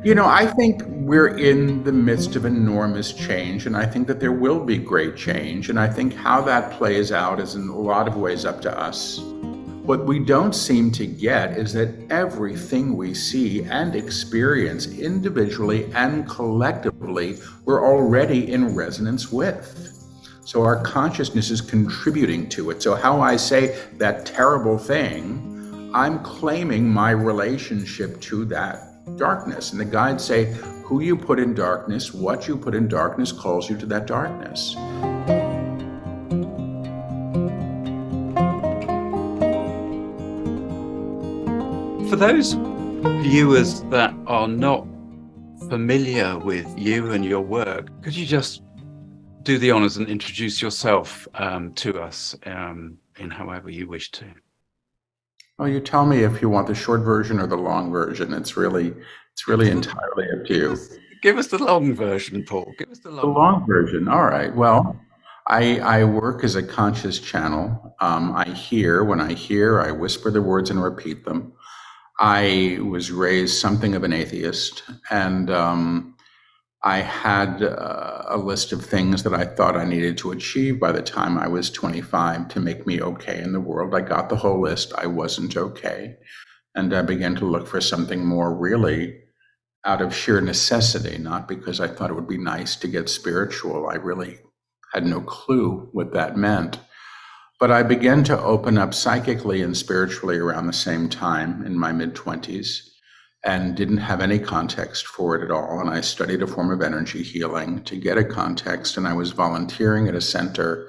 I think we're in the midst of enormous change, and I think that there will be great change. And I think how that plays out is in a lot of ways up to us. What we don't seem to get is that everything we see and experience individually and collectively, we're already in resonance with. So our consciousness is contributing to it. So, how I say that terrible thing, I'm claiming my relationship to that darkness. And the guides say, who you put in darkness, what you put in darkness calls you to that darkness. For those viewers that are not familiar with you and your work, could you just do the honors and introduce yourself to us in however you wish to? Well, you tell me if you want the short version or the long version. It's really entirely up to you. Give us the long version, Paul. Give us the The long version. long version. All right. Well, I work as a conscious channel. I hear. When I hear, I whisper the words and repeat them. I was raised something of an atheist, and I had a list of things that I thought I needed to achieve by the time I was 25 to make me okay in the world. I got the whole list. I wasn't okay. And I began to look for something more really out of sheer necessity, not because I thought it would be nice to get spiritual. I really had no clue what that meant. But I began to open up psychically and spiritually around the same time in my mid 20s and didn't have any context for it at all. And I studied a form of energy healing to get a context. And I was volunteering at a center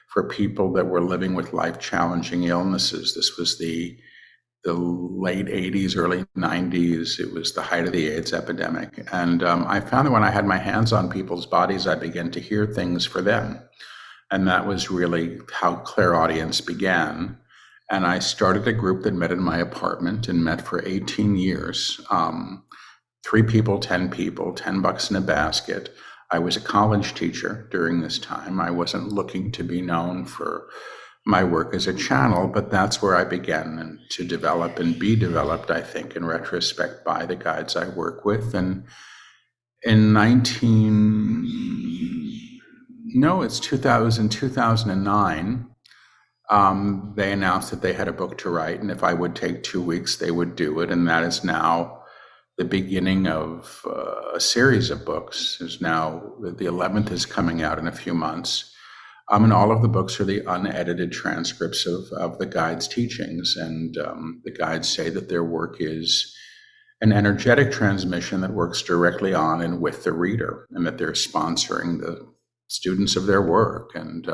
for people that were living with life challenging illnesses. This was the late 80s, early 90s. It was the height of the AIDS epidemic. And I found that when I had my hands on people's bodies, I began to hear things for them. And that was really how clairaudience began. And I started a group that met in my apartment and met for 18 years. 3 people, 10 people, $10 in a basket. I was a college teacher during this time. I wasn't looking to be known for my work as a channel, but that's where I began and to develop and be developed, I think, in retrospect, by the guides I work with. And in 2009, they announced that they had a book to write, and if I would take 2 weeks, they would do it. And that is now the beginning of a series of books. Is now the 11th is coming out in a few months. And all of the books are the unedited transcripts of the guides' teachings. And the guides say that their work is an energetic transmission that works directly on and with the reader, and that they're sponsoring the students of their work. And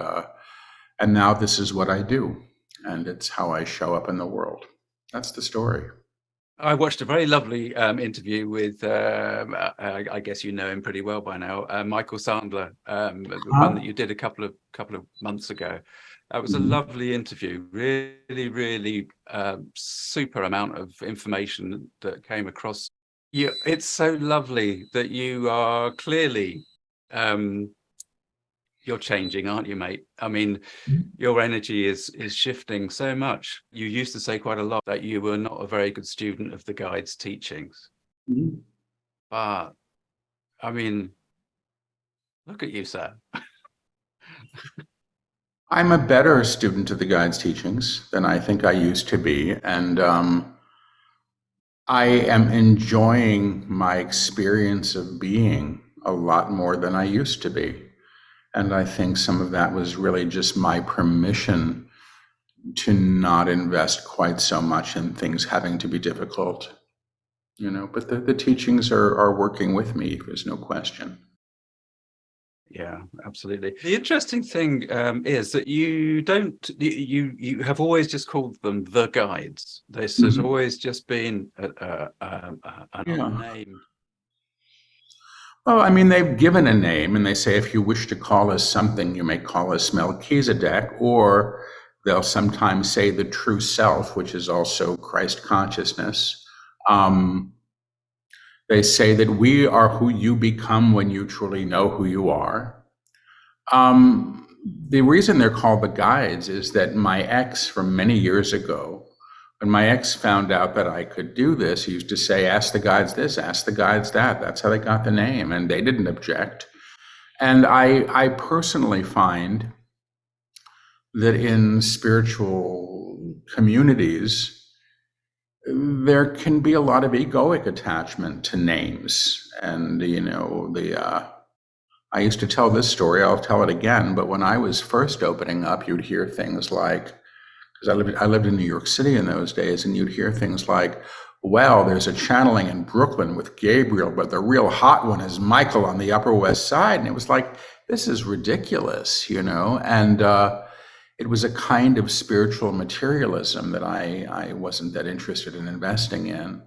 now this is what I do, and it's how I show up in the world. That's the story. I watched a very lovely interview with, I guess you know him pretty well by now, Michael Sandler, the one that you did a couple of months ago. That was a lovely interview. Really, really super amount of information that came across. It's so lovely that you are clearly you're changing, aren't you, mate? I mean, your energy is shifting so much. You used to say quite a lot that you were not a very good student of the guides' teachings. Mm-hmm. But, I mean, look at you, sir. I'm a better student of the guides' teachings than I think I used to be. And I am enjoying my experience of being a lot more than I used to be. And I think some of that was really just my permission to not invest quite so much in things having to be difficult, but the teachings are working with me. There's no question. Yeah, absolutely. The interesting thing is that you don't, you have always just called them the guides. This has always just been an unnamed. Well, I mean, they've given a name, and they say, if you wish to call us something, you may call us Melchizedek, or they'll sometimes say the true self, which is also Christ consciousness. They say that we are who you become when you truly know who you are. The reason they're called the guides is that my ex from many years ago When my ex found out that I could do this, he used to say, ask the guides this, ask the guides that. That's how they got the name, and they didn't object. And I personally find that in spiritual communities, there can be a lot of egoic attachment to names. And, I used to tell this story, I'll tell it again, but when I was first opening up, you'd hear things like, because I lived in New York City in those days, and you'd hear things like, well, there's a channeling in Brooklyn with Gabriel, but the real hot one is Michael on the Upper West Side. And it was like, this is ridiculous, and it was a kind of spiritual materialism that I wasn't that interested in investing in.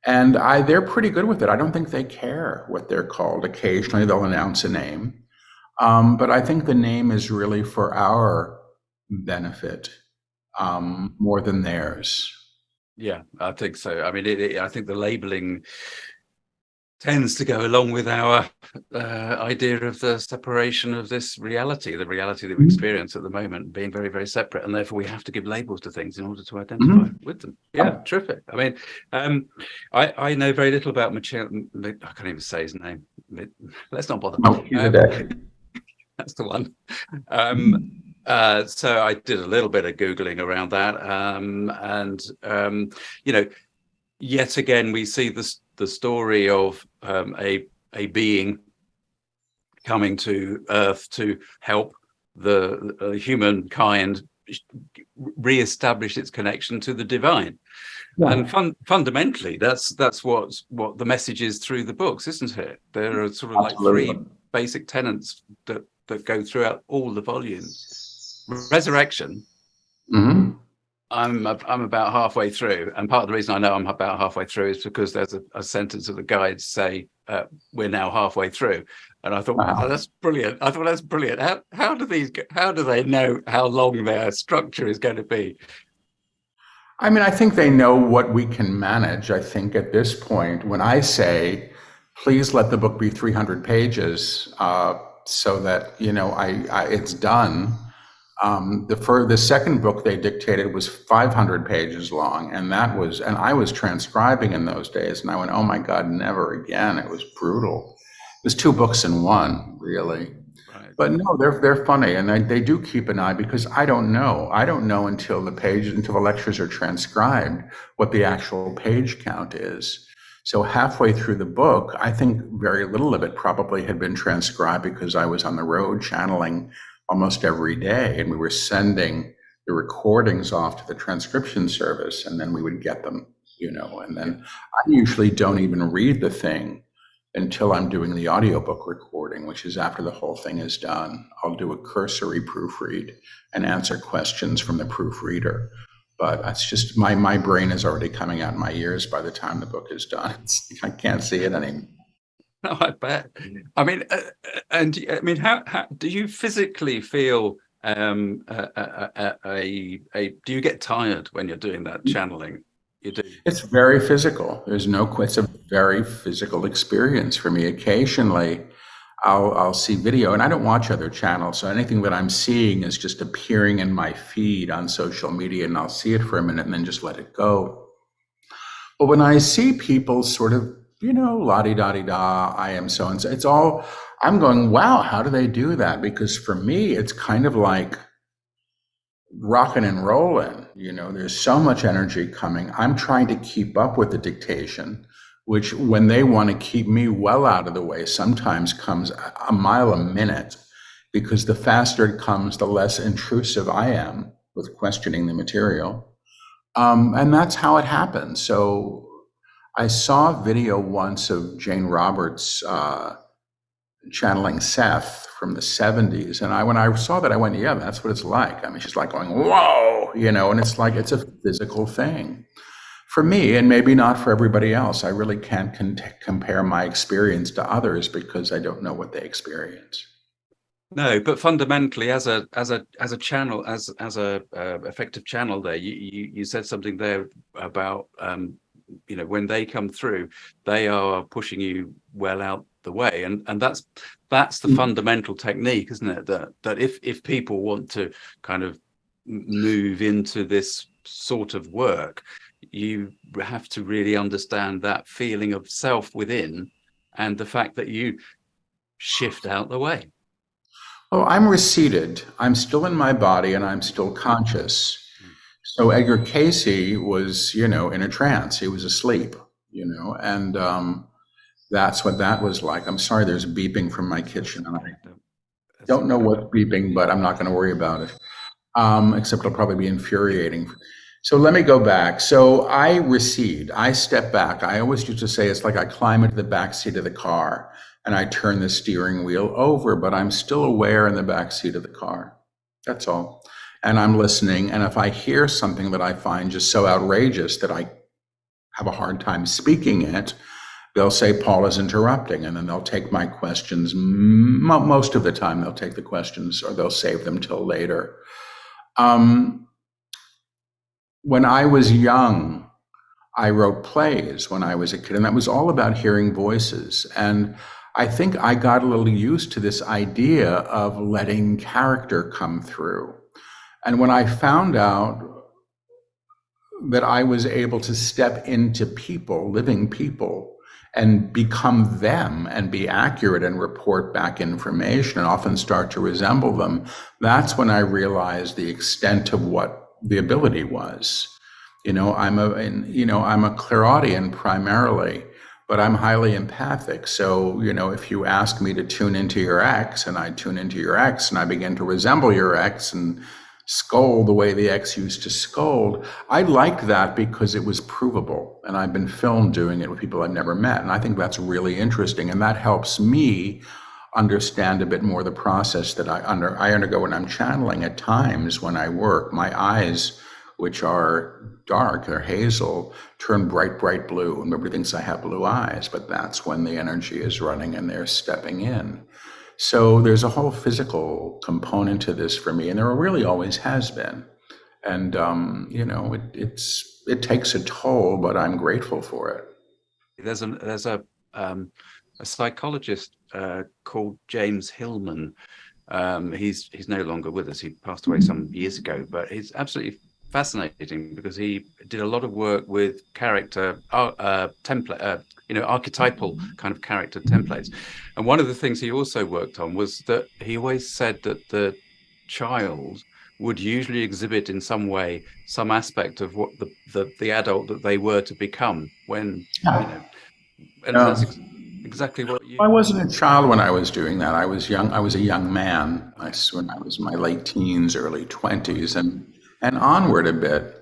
And they're pretty good with it. I don't think they care what they're called. Occasionally they'll announce a name. But I think the name is really for our benefit, more than theirs. Yeah, I think so. I mean, I think the labeling tends to go along with our idea of the separation of this reality, the reality that we experience at the moment being very, very separate, and therefore we have to give labels to things in order to identify with them. Yeah, terrific. I mean, I know very little about I can't even say his name. Let's not bother. Melchizedek. That's the one. So I did a little bit of Googling around that. Yet again, we see the story of a being coming to Earth to help the humankind re-establish its connection to the divine. Yeah. And fundamentally, that's what the message is through the books, isn't it? There are sort of like three basic tenets that go throughout all the volumes. Resurrection. Mm-hmm. I'm about halfway through, and part of the reason I know I'm about halfway through is because there's a sentence of the guides say we're now halfway through, and I thought, wow, that's brilliant. I thought that's brilliant. How do they know how long their structure is going to be? I mean, I think they know what we can manage. I think at this point, when I say, please let the book be 300 pages, so that it's done. The second book they dictated was 500 pages long, and I was transcribing in those days, and I went, oh my God, never again. It was brutal. It was 2 books in one, really. Right. But no, they're funny, and they do keep an eye, because I don't know until the lectures are transcribed what the actual page count is. So halfway through the book, I think very little of it probably had been transcribed, because I was on the road channeling almost every day, and we were sending the recordings off to the transcription service, and then we would get them, and then I usually don't even read the thing until I'm doing the audiobook recording, which is after the whole thing is done. I'll do a cursory proofread and answer questions from the proofreader. But it's just my brain is already coming out in my ears by the time the book is done. I can't see it anymore. No, I bet. I mean, how do you physically feel? Do you get tired when you're doing that channeling? You do. It's very physical. It's a very physical experience for me. Occasionally, I'll see video, and I don't watch other channels, so anything that I'm seeing is just appearing in my feed on social media, and I'll see it for a minute and then just let it go. But when I see people sort of, la-di-da-di-da, I am so-and-so, I'm going, wow, how do they do that? Because for me, it's kind of like rocking and rolling. There's so much energy coming. I'm trying to keep up with the dictation, which, when they want to keep me well out of the way, sometimes comes a mile a minute, because the faster it comes, the less intrusive I am with questioning the material. And that's how it happens. So I saw a video once of Jane Roberts channeling Seth from the 70s. And when I saw that, I went, yeah, that's what it's like. I mean, she's like going, whoa, and it's like, it's a physical thing. For me, and maybe not for everybody else, I really can't compare my experience to others, because I don't know what they experience. No, but fundamentally, as a channel, as a effective channel, there, you said something there about when they come through, they are pushing you well out the way, and that's the fundamental technique, isn't it? That if people want to kind of move into this sort of work, you have to really understand that feeling of self within, and the fact that you shift out the way. Oh, I'm receded. I'm still in my body and I'm still conscious. So Edgar Casey was, in a trance. He was asleep, and that's what that was like. I'm sorry, there's beeping from my That's kitchen, and I okay. That's don't know okay. what's beeping, but I'm not going to worry about it. Except it'll probably be infuriating. So let me go back. So I recede. I step back. I always used to say it's like I climb into the back seat of the car and I turn the steering wheel over, but I'm still aware in the back seat of the car. That's all. And I'm listening. And if I hear something that I find just so outrageous that I have a hard time speaking it, they'll say Paul is interrupting, and then they'll take my questions. Most of the time, they'll take the questions or they'll save them till later. Um, when I was young, I wrote plays when I was a kid, and that was all about hearing voices. And I think I got a little used to this idea of letting character come through. And when I found out that I was able to step into people, living people, and become them and be accurate and report back information and often start to resemble them, that's when I realized the extent of what the ability was. I'm a clairaudient primarily, but I'm highly empathic. So, if you ask me to tune into your ex and I tune into your ex and I begin to resemble your ex and scold the way the ex used to scold, I liked that because it was provable. And I've been filmed doing it with people I've never met. And I think that's really interesting. And that helps me understand a bit more the process that I undergo when I'm channeling. At times when I work, my eyes, which are dark, they're hazel, turn bright, bright blue. And everybody thinks I have blue eyes, but that's when the energy is running and they're stepping in. So there's a whole physical component to this for me, and there really always has been. And it takes a toll, but I'm grateful for it. There's a psychologist called James Hillman. He's no longer with us. He passed away some years ago, but he's absolutely fascinating because he did a lot of work with character template, archetypal kind of character templates. And one of the things he also worked on was that he always said that the child would usually exhibit in some way some aspect of what the adult that they were to become when, Yeah. and No, that's exactly what you. I wasn't a child when I was doing that. I was young. I was a young man. When I was in my late teens, early 20s, and onward a bit.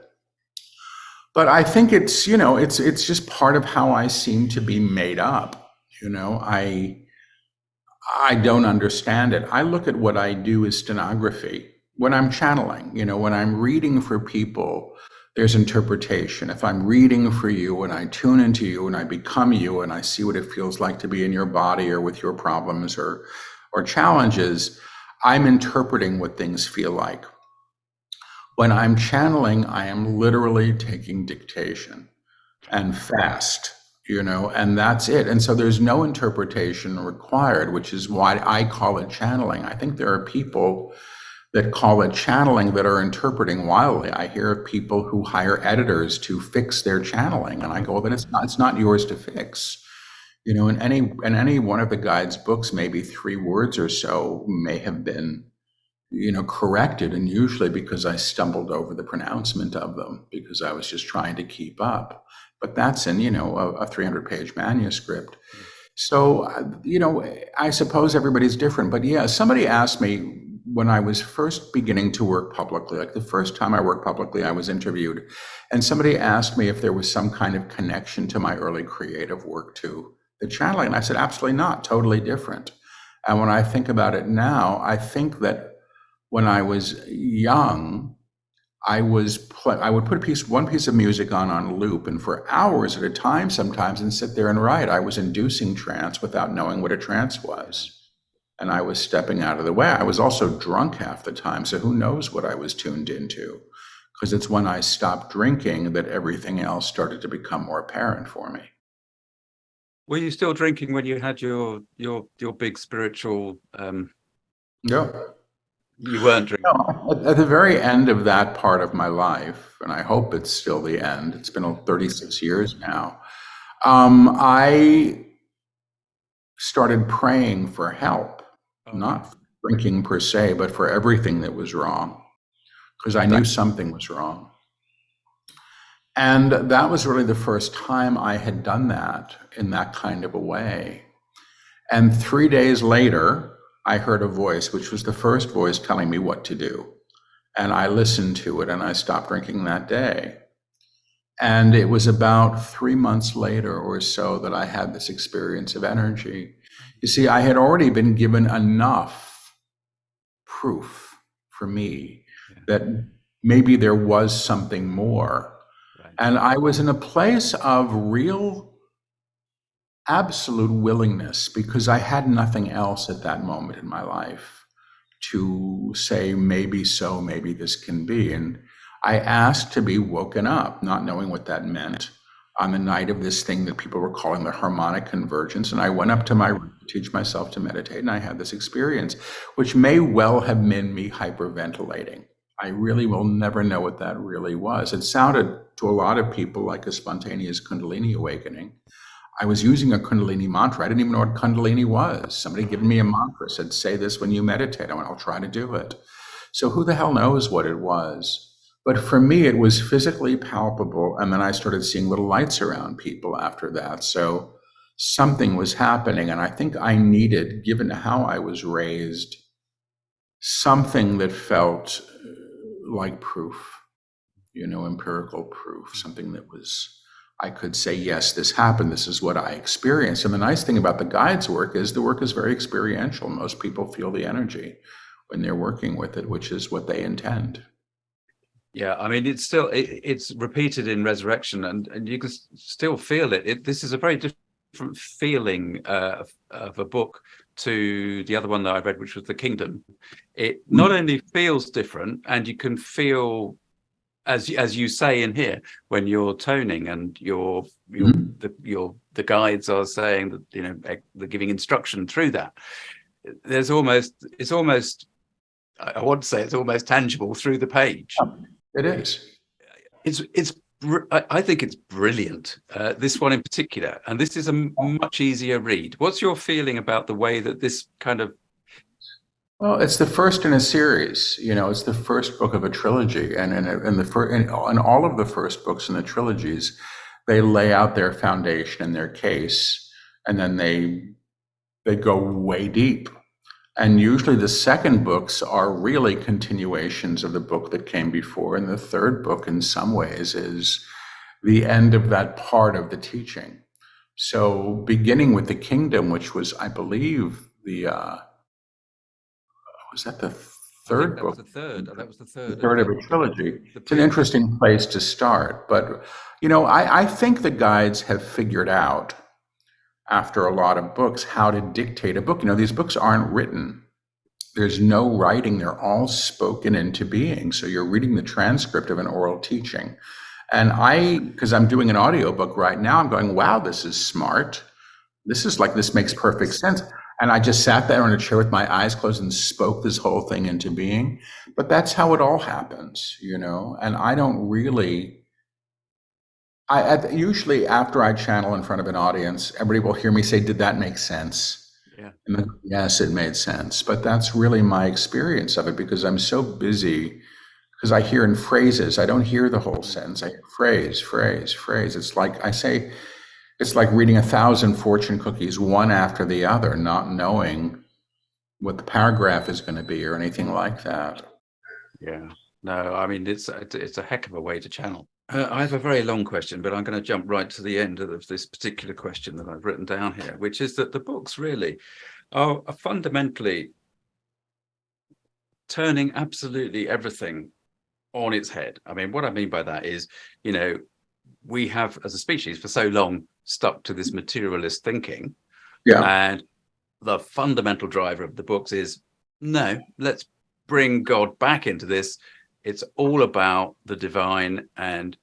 But I think it's just part of how I seem to be made up. I don't understand it. I look at what I do as stenography when I'm channeling, when I'm reading for people, there's interpretation. If I'm reading for you and I tune into you and I become you and I see what it feels like to be in your body or with your problems or challenges, I'm interpreting what things feel like. When I'm channeling, I am literally taking dictation and fast, and that's it. And so there's no interpretation required, which is why I call it channeling. I think there are people that call it channeling that are interpreting wildly. I hear of people who hire editors to fix their channeling, and I go, "Then it's not yours to fix." In any one of the guide's books, maybe 3 words or so may have been corrected, and usually because I stumbled over the pronouncement of them because I was just trying to keep up. But that's in, a 300-page manuscript. So, I suppose everybody's different. But yeah, somebody asked me when I was first beginning to work publicly, like the first time I worked publicly, I was interviewed, and somebody asked me if there was some kind of connection to my early creative work to the channeling. And I said, absolutely not, totally different. And when I think about it now, I think that when I was young, I would put one piece of music on loop, and for hours at a time sometimes, and sit there and write. I was inducing trance without knowing what a trance was, and I was stepping out of the way. I was also drunk half the time, so who knows what I was tuned into? Because it's when I stopped drinking that everything else started to become more apparent for me. Were you still drinking when you had your big spiritual Yeah. You weren't drinking. No, at the very end of that part of my life, and I hope it's still the end, it's been 36 years now, I started praying for help, Okay. not for drinking per se, but for everything that was wrong, because I knew something was wrong. And that was really the first time I had done that in that kind of a way. And 3 days later, I heard a voice, which was the first voice telling me what to do. And I listened to it and I stopped drinking that day. And it was about 3 months later or so that I had this experience of energy. You see, I had already been given enough proof for me Yeah. that maybe there was something more. Right. And I was in a place of real, absolute willingness because I had nothing else at that moment in my life to say, maybe so, maybe this can be. And I asked to be woken up, not knowing what that meant, on the night of this thing that people were calling the harmonic convergence. And I went up to my room to teach myself to meditate, and I had this experience, which may well have been me hyperventilating. I really will never know what that really was. It sounded to a lot of people like a spontaneous Kundalini awakening. I was using a Kundalini mantra. I didn't even know what Kundalini was. Somebody given me a mantra, said, say this when you meditate. I went, I'll try to do it. So who the hell knows what it was? But for me, it was physically palpable. And then I started seeing little lights around people after that. So something was happening. And I think I needed, given how I was raised, something that felt like proof, empirical proof, something that was, I could say, yes, this happened. This is what I experienced. And the nice thing about the guides' work is the work is very experiential. Most people feel the energy when they're working with it, which is what they intend. Yeah, I mean, it's repeated in Resurrection, and you can still feel it. This is a very different feeling of a book to the other one that I read, which was The Kingdom. It not only feels different, and you can feel, as you say in here, when you're toning and the guides are saying that they're giving instruction through that. It's almost, I want to say it's almost tangible through the page. It is. I think it's brilliant. This one in particular, and this is a much easier read. What's your feeling about the way that this kind of? Well, it's the first in a series. It's the first book of a trilogy, and in all of the first books in the trilogies, they lay out their foundation and their case, and then they go way deep. And usually the second books are really continuations of the book that came before. And the third book, in some ways, is the end of that part of the teaching. So beginning with the kingdom, which was, I believe, was that the third book? That was the third. The third of a trilogy. It's an interesting place to start. But, I think the guides have figured out, after a lot of books, how to dictate a book. These books aren't written. There's no writing. They're all spoken into being. So you're reading the transcript of an oral teaching. And because I'm doing an audiobook right now, I'm going, wow, this is smart. This makes perfect sense. And I just sat there in a chair with my eyes closed and spoke this whole thing into being. But that's how it all happens, and I don't really, usually after I channel in front of an audience, everybody will hear me say, did that make sense? Yeah. And then, yes, it made sense. But that's really my experience of it, because I'm so busy, because I hear in phrases. I don't hear the whole sentence. I hear phrase, phrase, phrase. It's like I say, it's like reading 1,000 fortune cookies, one after the other, not knowing what the paragraph is going to be or anything like that. Yeah. No, I mean, it's a heck of a way to channel. I have a very long question, but I'm going to jump right to the end of this particular question that I've written down here, which is that the books really are fundamentally turning absolutely everything on its head. I mean, what I mean by that is, we have, as a species, for so long stuck to this materialist thinking. Yeah. And the fundamental driver of the books is, no, let's bring God back into this. It's all about the divine and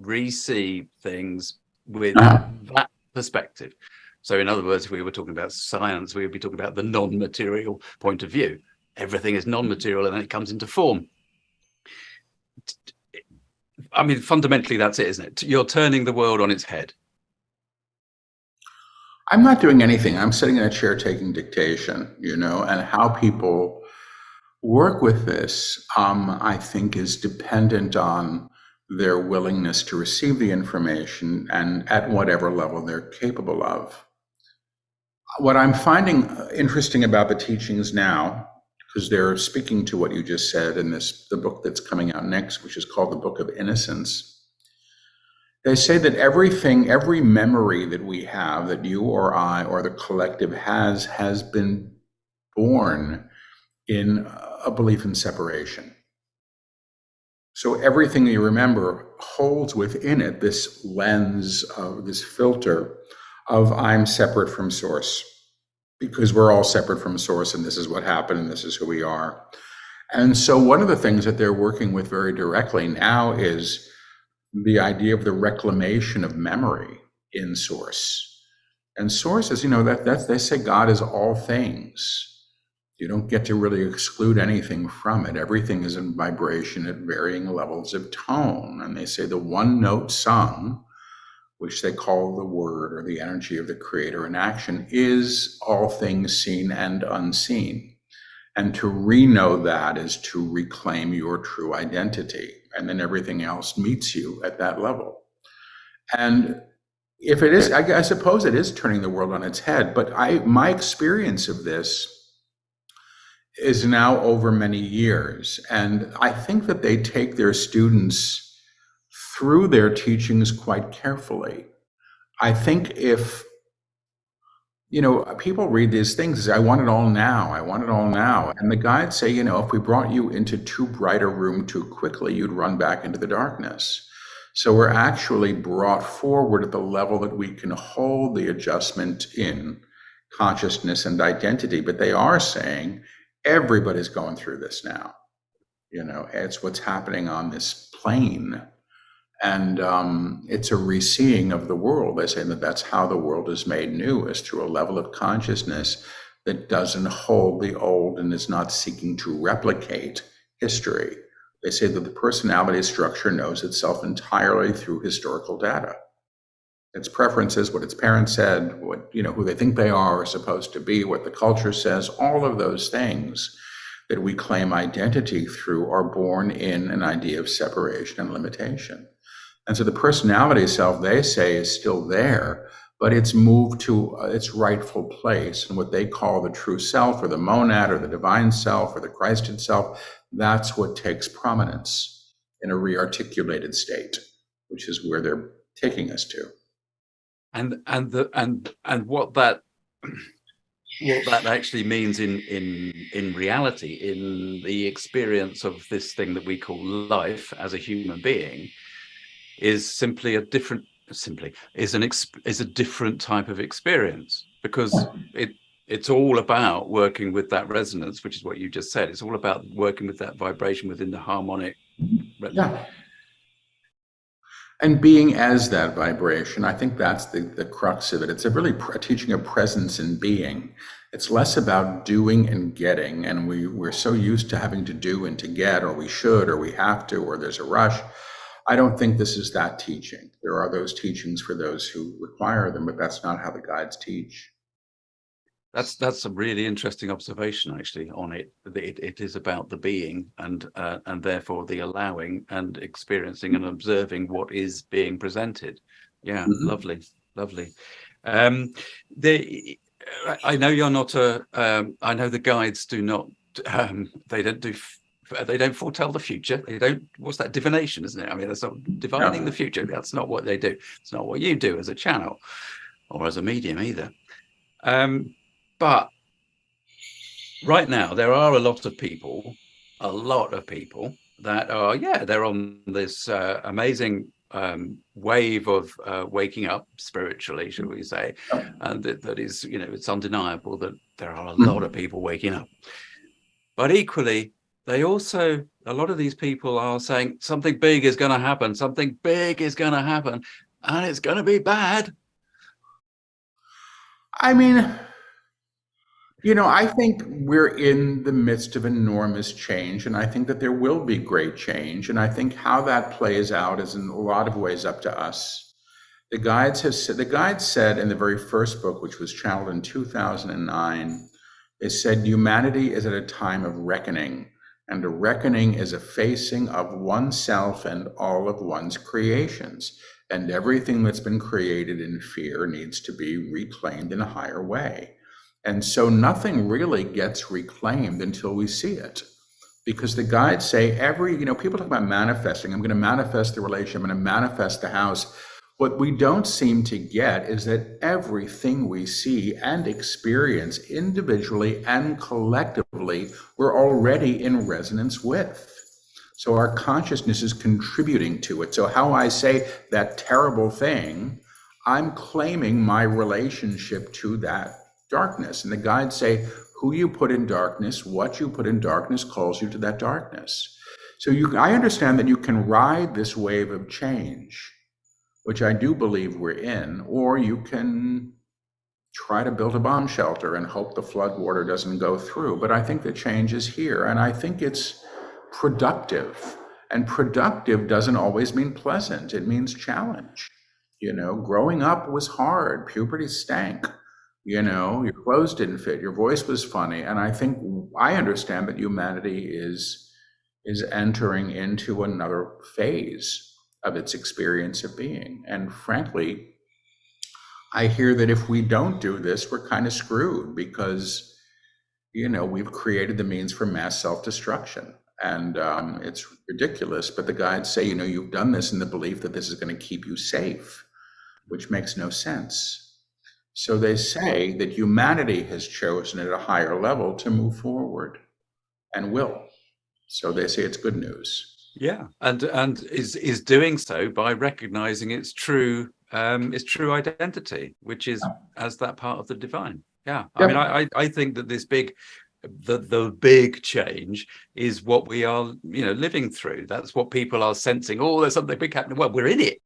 re-see things with that perspective. So in other words, if we were talking about science, we would be talking about the non-material point of view. everything is non-material, and then it comes into form. I mean, fundamentally, that's it, isn't it? You're turning the world on its head. I'm not doing anything. I'm sitting in a chair taking dictation, and how people work with this, I think, is dependent on their willingness to receive the information and at whatever level they're capable of. What I'm finding interesting about the teachings now, because they're speaking to what you just said in the book that's coming out next, which is called the Book of Innocence. They say that everything, every memory that we have, that you or I or the collective has been born in a belief in separation. So everything you remember holds within it this lens of this filter of I'm separate from source, because we're all separate from source, and this is what happened and this is who we are. And so one of the things that they're working with very directly now is the idea of the reclamation of memory in source. And source is, that's they say God is all things. You don't get to really exclude anything from it. Everything is in vibration at varying levels of tone. And they say the one note sung, which they call the word or the energy of the creator in action, is all things seen and unseen. And to re-know that is to reclaim your true identity. And then everything else meets you at that level. And if it is, I suppose it is turning the world on its head. But my experience of this is now over many years. And I think that they take their students through their teachings quite carefully. I think if, people read these things and say, I want it all now, I want it all now. And the guides say, if we brought you into too bright a room too quickly, you'd run back into the darkness. So we're actually brought forward at the level that we can hold the adjustment in consciousness and identity. But they are saying, everybody's going through this now. It's what's happening on this plane. And it's a reseeing of the world. They say that that's how the world is made new, is through a level of consciousness that doesn't hold the old and is not seeking to replicate history. They say that the personality structure knows itself entirely through historical data. Its preferences, what its parents said, what, who they think they are supposed to be, what the culture says, all of those things that we claim identity through are born in an idea of separation and limitation. And so the personality self, they say, is still there, but it's moved to its rightful place. And what they call the true self, or the monad, or the divine self, or the Christed self, that's what takes prominence in a rearticulated state, which is where they're taking us to. And what that actually means in reality, in the experience of this thing that we call life as a human being, is simply a different type of experience, because it's all about working with that resonance, which is what you just said. It's all about working with that vibration within the harmonic. Yeah. And being as that vibration, I think that's the crux of it. It's a teaching of presence in being. It's less about doing and getting, and we're so used to having to do and to get, or we should, or we have to, or there's a rush. I don't think this is that teaching. There are those teachings for those who require them, but that's not how the guides teach. That's a really interesting observation, actually, on it. It is about the being, and therefore the allowing and experiencing and observing what is being presented. Yeah, lovely. I know you're not I know the guides do not. They don't foretell the future. They don't. What's that? Divination, isn't it? I mean, that's not divining the future. That's not what they do. It's not what you do as a channel or as a medium either. But right now, there are a lot of people that are, they're on this amazing wave of waking up spiritually, shall we say. And that is, it's undeniable that there are a lot of people waking up. But equally, a lot of these people are saying something big is going to happen. Something big is going to happen, and it's going to be bad. I mean, I think we're in the midst of enormous change, and I think that there will be great change. And I think how that plays out is in a lot of ways up to us. The guides said in the very first book, which was channeled in 2009, it said humanity is at a time of reckoning, and a reckoning is a facing of oneself and all of one's creations. And everything that's been created in fear needs to be reclaimed in a higher way. And so nothing really gets reclaimed until we see it. Because the guides say people talk about manifesting. I'm going to manifest the relationship, I'm going to manifest the house. What we don't seem to get is that everything we see and experience individually and collectively, we're already in resonance with. So our consciousness is contributing to it. So how I say that terrible thing, I'm claiming my relationship to that darkness. And the guides say, who you put in darkness, what you put in darkness calls you to that darkness. So I understand that you can ride this wave of change, which I do believe we're in, or you can try to build a bomb shelter and hope the flood water doesn't go through. But I think the change is here, and I think it's productive. And productive doesn't always mean pleasant, it means challenge. Growing up was hard, puberty stank. Your clothes didn't fit, your voice was funny. And I understand that humanity is entering into another phase of its experience of being. And frankly, I hear that if we don't do this, we're kind of screwed because, we've created the means for mass self-destruction. And it's ridiculous, but the guides say, you've done this in the belief that this is going to keep you safe, which makes no sense. So they say that humanity has chosen at a higher level to move forward and will. So they say it's good news. Yeah, and is doing so by recognizing its true identity, which is as that part of the divine. Yeah, I mean, I think that this the big change is what we are, living through. That's what people are sensing. Oh, there's something big happening. Well, we're in it.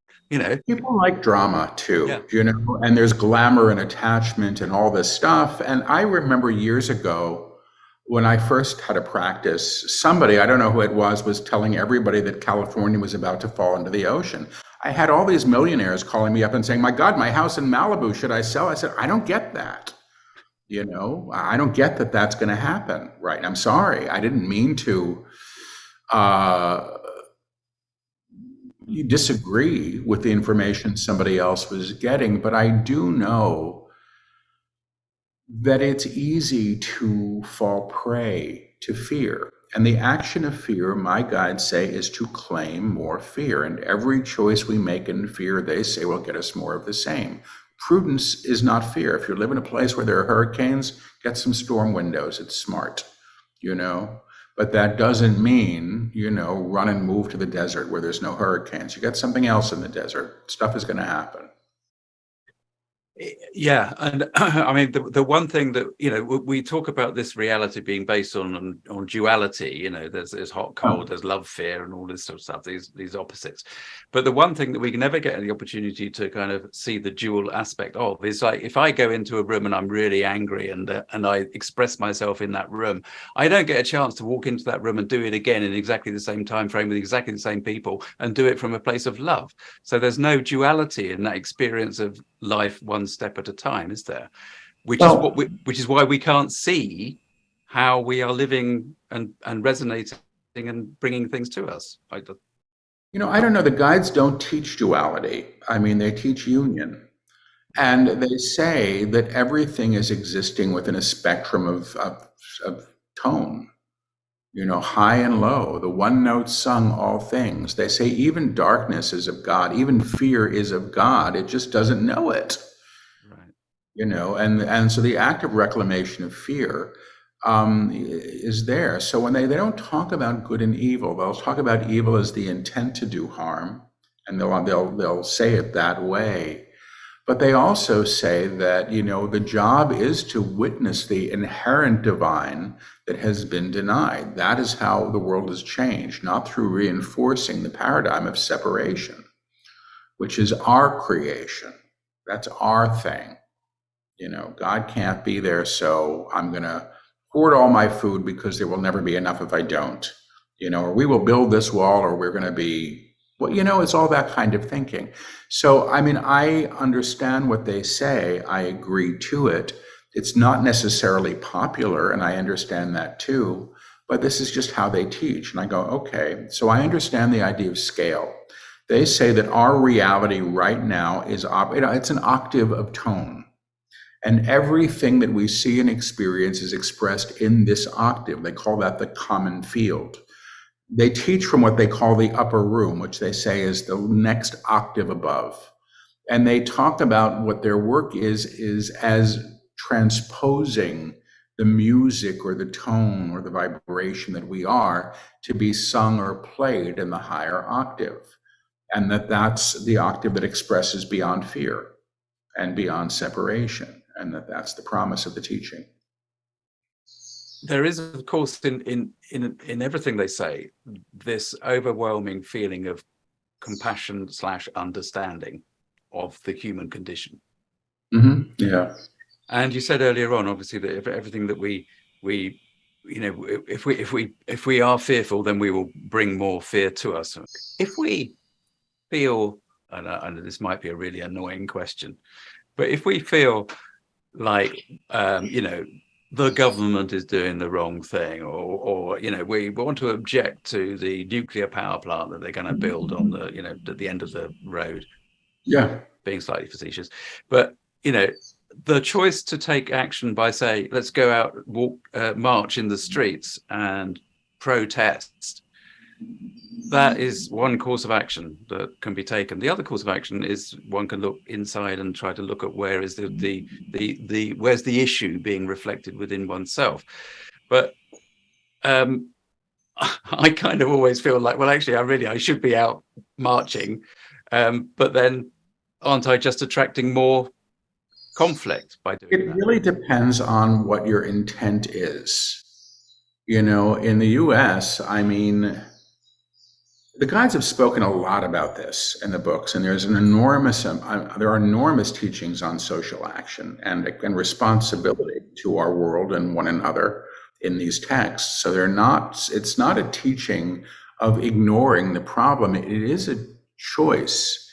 People like drama too, Yeah. And there's glamour and attachment and all this stuff. And I remember years ago when I first had a practice, somebody, I don't know who it was telling everybody that California was about to fall into the ocean. I had all these millionaires calling me up and saying, my God, my house in Malibu, should I sell? I said, I don't get that. I don't get that that's going to happen. Right. I'm sorry. I didn't mean to you disagree with the information somebody else was getting, but I do know that it's easy to fall prey to fear. And the action of fear, my guides say, is to claim more fear. And every choice we make in fear, they say, will get us more of the same. Prudence is not fear. If you live in a place where there are hurricanes, get some storm windows. It's smart, But that doesn't mean, run and move to the desert where there's no hurricanes. You got something else in the desert. Stuff is going to happen. Yeah, and I mean the one thing that we talk about this reality being based on duality. There's hot, cold, there's love, fear, and all this sort of stuff. These opposites. But the one thing that we can never get the opportunity to kind of see the dual aspect of is like if I go into a room and I'm really angry and I express myself in that room, I don't get a chance to walk into that room and do it again in exactly the same time frame with exactly the same people and do it from a place of love. So there's no duality in that experience of life one step at a time, is there? Which is why we can't see how we are living and resonating and bringing things to us. I don't know. The guides don't teach duality. I mean, they teach union. And they say that everything is existing within a spectrum of tone, high and low, the one note sung, all things. They say even darkness is of God, even fear is of God. It just doesn't know it. And so the act of reclamation of fear is there. So when they don't talk about good and evil, they'll talk about evil as the intent to do harm, and they'll say it that way. But they also say that the job is to witness the inherent divine that has been denied. That is how the world has changed, not through reinforcing the paradigm of separation, which is our creation. That's our thing. God can't be there, so I'm going to hoard all my food because there will never be enough if I don't. Or we will build this wall, or we're going to be, well, it's all that kind of thinking. So, I mean, I understand what they say. I agree to it. It's not necessarily popular, and I understand that too, but this is just how they teach. And I go, okay, so I understand the idea of scale. They say that our reality right now is, it's an octave of tone. And everything that we see and experience is expressed in this octave. They call that the common field. They teach from what they call the upper room, which they say is the next octave above. And they talk about what their work is as transposing the music or the tone or the vibration that we are to be sung or played in the higher octave. And that's the octave that expresses beyond fear and beyond separation, and that's the promise of the teaching. There is, of course, in everything they say, this overwhelming feeling of compassion / understanding of the human condition. Yeah. And you said earlier on, obviously, that if everything that we if we are fearful, then we will bring more fear to us. If we feel, and this might be a really annoying question, but if we feel like the government is doing the wrong thing, or we want to object to the nuclear power plant that they're going to build on the at the end of the road, Yeah. being slightly facetious, but the choice to take action by, say, let's go out, walk, march in the streets and protest, that is one course of action that can be taken. The other course of action is one can look inside and try to look at where is where's the issue being reflected within oneself. But I kind of always feel like, well, actually, I should be out marching, but then aren't I just attracting more conflict by doing It that? really depends on what your intent is. In the US, I mean, the guides have spoken a lot about this in the books, and there are enormous teachings on social action and responsibility to our world and one another in these texts. So it's not a teaching of ignoring the problem. It is a choice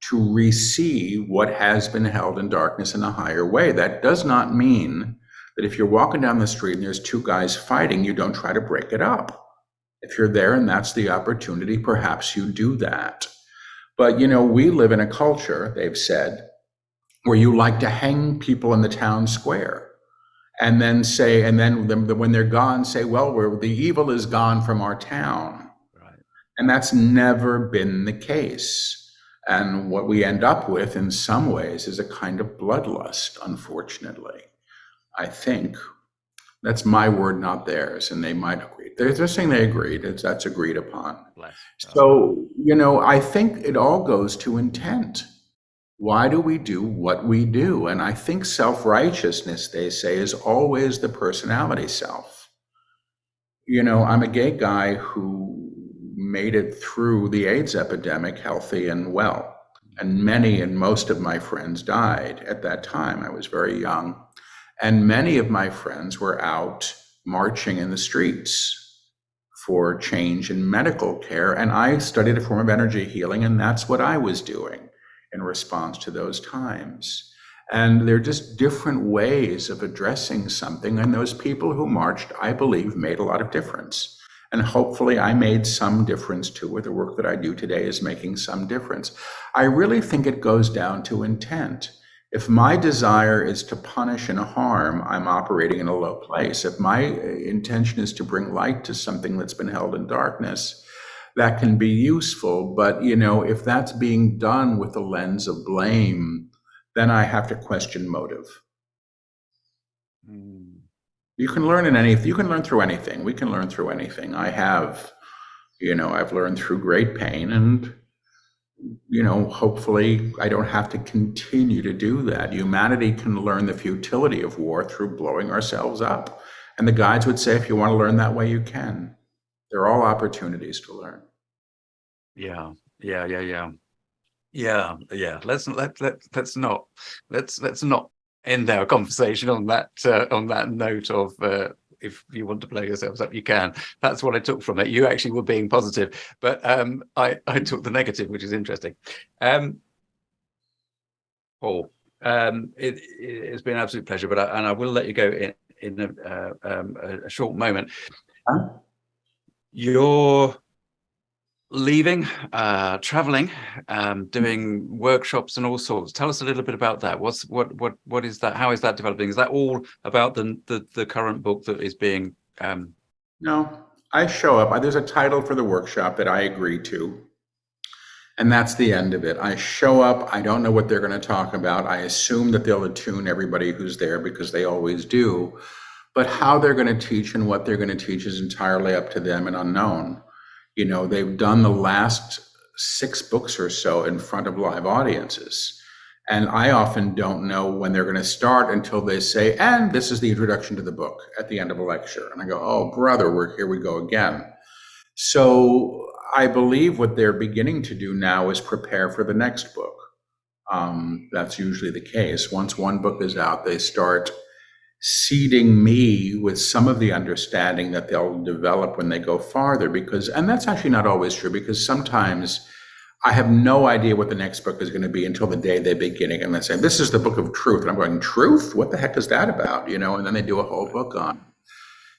to receive what has been held in darkness in a higher way. That does not mean that if you're walking down the street and there's two guys fighting, you don't try to break it up. If you're there and that's the opportunity, perhaps you do that. But, we live in a culture, they've said, where you like to hang people in the town square and then when they're gone, say, well, the evil is gone from our town. Right. And that's never been the case. And what we end up with in some ways is a kind of bloodlust, unfortunately. I think that's my word, not theirs, and they might agree. They're saying they agreed. That's agreed upon. So, I think it all goes to intent. Why do we do what we do? And I think self-righteousness, they say, is always the personality self. I'm a gay guy who made it through the AIDS epidemic healthy and well. And many and most of my friends died at that time. I was very young. And many of my friends were out marching in the streets for change in medical care. And I studied a form of energy healing, and that's what I was doing in response to those times. And they're just different ways of addressing something. And those people who marched, I believe, made a lot of difference. And hopefully I made some difference too, or the work that I do today is making some difference. I really think it goes down to intent. If my desire is to punish and harm, I'm operating in a low place. If my intention is to bring light to something that's been held in darkness, that can be useful. But, if that's being done with the lens of blame, then I have to question motive. You can learn you can learn through anything. We can learn through anything. I've learned through great pain, and hopefully I don't have to continue to do that. Humanity can learn the futility of war through blowing ourselves up. And the guides would say, if you want to learn that way, you can. They're all opportunities to learn. Yeah. Let's not end our conversation on that note of if you want to blow yourselves up, you can. That's what I took from it. You actually were being positive, but I took the negative, which is interesting. Paul, it's been an absolute pleasure, but I will let you go in a short moment. Huh? You're leaving, traveling, doing workshops and all sorts. Tell us a little bit about that. What is that? How is that developing? Is that all about the current book that is being? No, I show up. There's a title for the workshop that I agree to, and that's the end of it. I show up. I don't know what they're going to talk about. I assume that they'll attune everybody who's there because they always do. But how they're going to teach and what they're going to teach is entirely up to them and unknown. You know, they've done the last 6 books or so in front of live audiences. And I often don't know when they're going to start until they say, and this is the introduction to the book at the end of a lecture. And I go, oh, brother, here we go again. So I believe what they're beginning to do now is prepare for the next book. That's usually the case. Once one book is out, they start seeding me with some of the understanding that they'll develop when they go farther, and that's actually not always true, because sometimes I have no idea what the next book is going to be until the day they begin it, and they say, this is the book of truth. And I'm going, truth? What the heck is that about? You know, and then they do a whole book on it.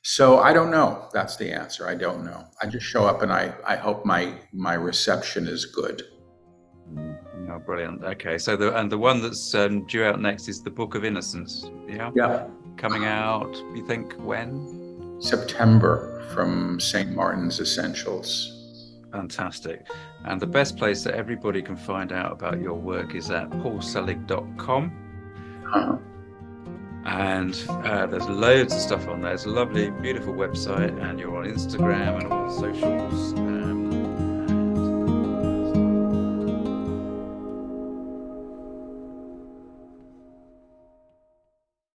So I don't know. That's the answer. I don't know. I just show up and I hope my reception is good. Oh, brilliant. Okay, so the one that's due out next is the Book of Innocence. Yeah. Coming out, you think, when? September, from St. Martin's Essentials. Fantastic. And the best place that everybody can find out about your work is at paulselig.com. Uh-huh. And there's loads of stuff on there. It's a lovely, beautiful website, and you're on Instagram and all the socials.